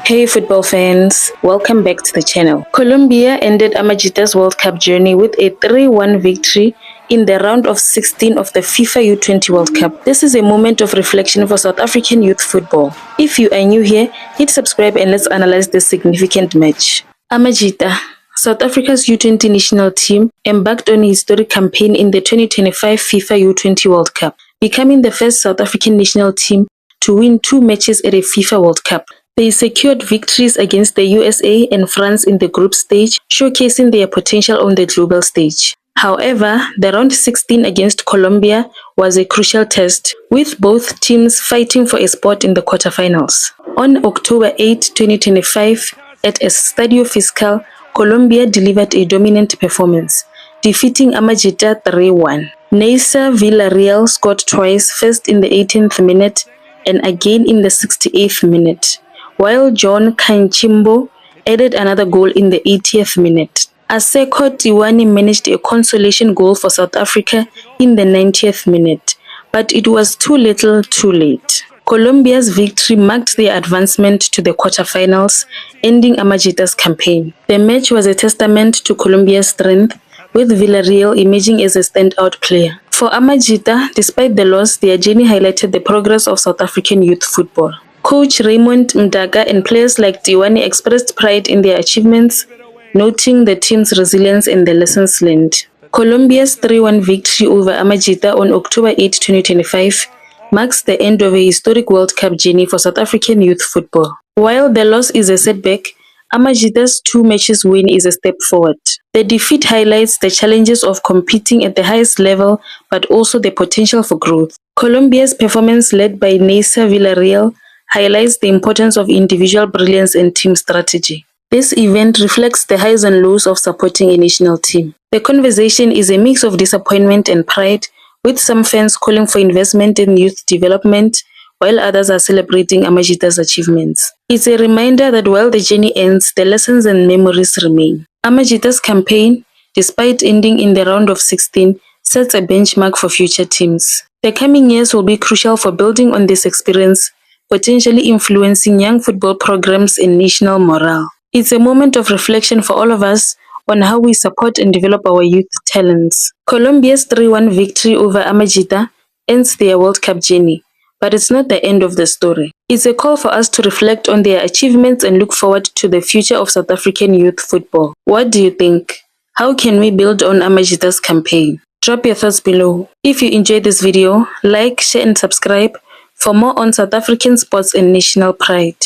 Hey football fans, welcome back to the channel. Colombia ended Amajita's World Cup journey with a 3-1 victory in the round of 16 of the FIFA U20 World Cup. This is a moment of reflection for South African youth football. If you are new here, hit subscribe and let's analyze this significant match. Amajita, South Africa's U20 national team, embarked on a historic campaign in the 2025 FIFA U20 World Cup, becoming the first South African national team to win 2 matches at a FIFA World Cup. They secured victories against the USA and France in the group stage, showcasing their potential on the global stage. However, the round 16 against Colombia was a crucial test, with both teams fighting for a spot in the quarterfinals. On October 8, 2025, at Estadio Fiscal, Colombia delivered a dominant performance, defeating Amajita 3-1. Neisser Villarreal scored twice, first in the 18th minute and again in the 68th minute, while John Kanchimbo added another goal in the 80th minute. Aseko Tiwani managed a consolation goal for South Africa in the 90th minute, but it was too little too late. Colombia's victory marked their advancement to the quarterfinals, ending Amajita's campaign. The match was a testament to Colombia's strength, with Villarreal emerging as a standout player. For Amajita, despite the loss, their journey highlighted the progress of South African youth football. Coach Raymond Mdaga and players like Tiwani expressed pride in their achievements, noting the team's resilience and the lessons learned. Colombia's 3-1 victory over Amajita on October 8, 2025 marks the end of a historic World Cup journey for South African youth football. While the loss is a setback, Amajita's 2 matches win is a step forward. The defeat highlights the challenges of competing at the highest level, but also the potential for growth. Colombia's performance, led by Neisser Villarreal, highlights the importance of individual brilliance and team strategy. This event reflects the highs and lows of supporting a national team. The conversation is a mix of disappointment and pride, with some fans calling for investment in youth development, while others are celebrating Amajita's achievements. It's a reminder that while the journey ends, the lessons and memories remain. Amajita's campaign, despite ending in the round of 16, sets a benchmark for future teams. The coming years will be crucial for building on this experience, potentially influencing young football programs and national morale. It's a moment of reflection for all of us on how we support and develop our youth talents. Colombia's 3-1 victory over Amajita ends their World Cup journey, but it's not the end of the story. It's a call for us to reflect on their achievements and look forward to the future of South African youth football. What do you think? How can we build on Amajita's campaign? Drop your thoughts below. If you enjoyed this video, like, share and subscribe for more on South African sports and national pride.